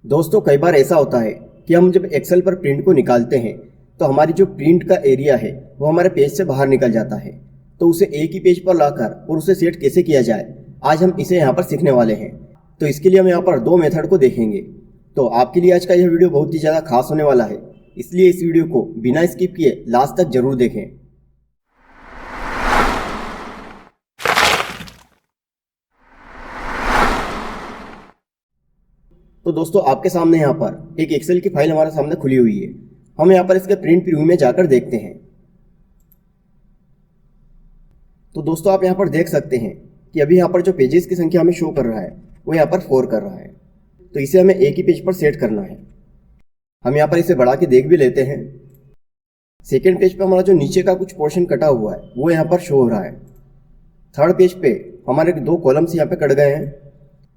दोस्तों कई बार ऐसा होता है कि हम जब एक्सेल पर प्रिंट को निकालते हैं तो हमारी जो प्रिंट का एरिया है वो हमारे पेज से बाहर निकल जाता है। तो उसे एक ही पेज पर लाकर और उसे सेट कैसे किया जाए, आज हम इसे यहाँ पर सीखने वाले हैं। तो इसके लिए हम यहाँ पर दो मेथड को देखेंगे। तो आपके लिए आज का यह वीडियो बहुत ही ज़्यादा खास होने वाला है, इसलिए इस वीडियो को बिना स्किप किए लास्ट तक जरूर देखें। तो दोस्तों आपके सामने यहाँ पर एक एक्सेल की फाइल हमारे सामने खुली हुई है। हम यहाँ पर इसके प्रिंट प्रीव्यू में जाकर देखते हैं। तो दोस्तों आप यहाँ पर देख सकते हैं कि अभी यहाँ पर जो पेजेस की संख्या हमें शो कर रहा है वो यहाँ पर 4 कर रहा है। तो इसे हमें एक ही पेज पर सेट करना है। हम यहाँ पर इसे बढ़ा के देख भी लेते हैं। सेकेंड पेज पर हमारा जो नीचे का कुछ पोर्शन कटा हुआ है वो यहाँ पर शो हो रहा है। थर्ड पेज पे हमारे 2 कॉलम्स यहाँ पे कट गए हैं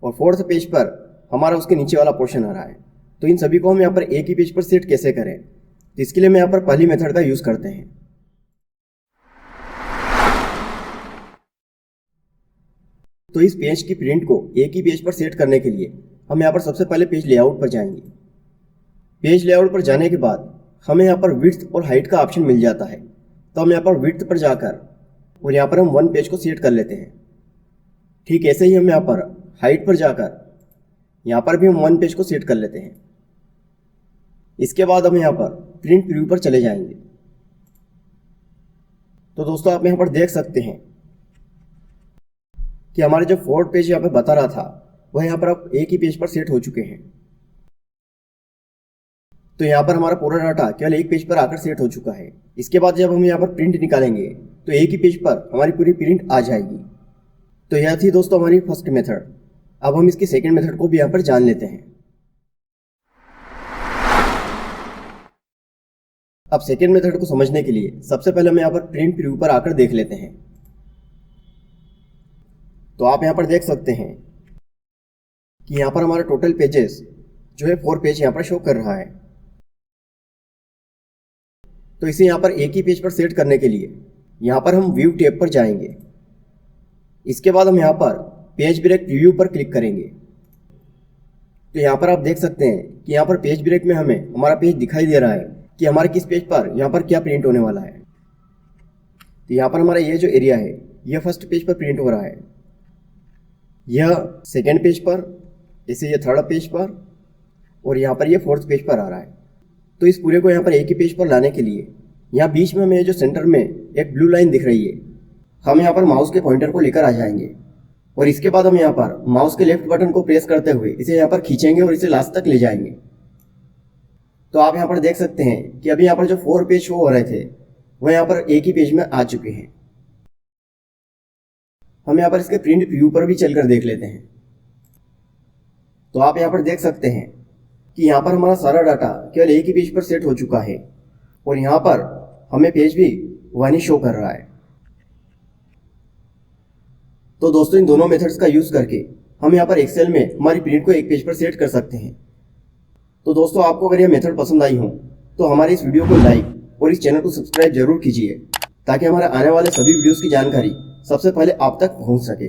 और फोर्थ पेज पर हमारा उसके नीचे वाला पोर्शन आ रहा है। तो इन सभी को हम यहाँ पर एक ही पेज पर सेट कैसे करें, तो इसके लिए मैं यहाँ पर पहली मेथड का यूज़ करते हैं। तो इस पेज की प्रिंट को एक ही पेज पर सेट करने के लिए हम यहाँ पर सबसे पहले पेज लेआउट पर जाएंगे। पेज लेआउट पर जाने के बाद हमें यहाँ पर विड्थ और हाइट का ऑप्शन मिल जाता है। तो हम यहाँ पर विड्थ पर जाकर और यहाँ पर हम 1 पेज को सेट कर लेते हैं। ठीक ऐसे ही हम यहाँ पर हाइट पर जाकर यहाँ पर भी हम 1 पेज को सेट कर लेते हैं। इसके बाद हम यहाँ पर प्रिंट प्रीव्यू पर चले जाएंगे। तो दोस्तों आप यहाँ पर देख सकते हैं कि हमारे जो 4th पेज यहाँ पे बता रहा था वह यहाँ पर अब एक ही पेज पर सेट हो चुके हैं। तो यहाँ पर हमारा पूरा डाटा केवल एक पेज पर आकर सेट हो चुका है। इसके बाद जब हम यहाँ पर प्रिंट निकालेंगे तो एक ही पेज पर हमारी पूरी प्रिंट आ जाएगी। तो यह थी दोस्तों हमारी फर्स्ट मेथड। अब हम इसकी सेकेंड मेथड को भी यहाँ पर जान लेते हैं। अब सेकेंड मेथड को समझने के लिए सबसे पहले हम यहाँ पर प्रिंट प्रीव्यू पर आकर देख लेते हैं। तो आप यहाँ पर देख सकते हैं कि यहाँ पर हमारा टोटल पेजेस जो है 4 पेज यहाँ पर शो कर रहा है। तो इसे यहाँ पर एक ही पेज पर सेट करने के लिए यहाँ पर हम व्यू टैब पर जाएंगे। इसके बाद हम यहाँ पर पेज ब्रेक प्रीव्यू पर क्लिक करेंगे। तो यहाँ पर आप देख सकते हैं कि यहाँ पर पेज ब्रेक में हमें हमारा पेज दिखाई दे रहा है कि हमारे किस पेज पर यहाँ पर क्या प्रिंट होने वाला है। तो यहाँ पर हमारा ये जो एरिया है यह फर्स्ट पेज पर प्रिंट हो रहा है, यह सेकेंड पेज पर, इसे यह थर्ड पेज पर और यहाँ पर यह 4th पेज पर आ रहा है। तो इस पूरे को यहाँ पर एक ही पेज पर लाने के लिए यहाँ बीच में हमें जो सेंटर में एक ब्लू लाइन दिख रही है, हम यहाँ पर माउस के पॉइंटर को लेकर आ जाएंगे और इसके बाद हम यहाँ पर माउस के लेफ्ट बटन को प्रेस करते हुए इसे यहाँ पर खींचेंगे और इसे लास्ट तक ले जाएंगे। तो आप यहाँ पर देख सकते हैं कि अभी यहाँ पर जो 4 पेज शो हो रहे थे वह यहाँ पर एक ही पेज में आ चुके हैं। हम यहाँ पर इसके प्रिंट प्रीव्यू पर भी चलकर देख लेते हैं। तो आप यहाँ पर देख सकते हैं कि यहाँ पर हमारा सारा डाटा केवल एक ही पेज पर सेट हो चुका है और यहाँ पर हमें पेज भी वन ही शो कर रहा है। तो दोस्तों इन दोनों मेथड्स का यूज़ करके हम यहाँ पर एक्सेल में हमारी प्रिंट को एक पेज पर सेट कर सकते हैं। तो दोस्तों आपको अगर यह मेथड पसंद आई हो तो हमारे इस वीडियो को लाइक और इस चैनल को सब्सक्राइब जरूर कीजिए ताकि हमारे आने वाले सभी वीडियोस की जानकारी सबसे पहले आप तक पहुँच सके।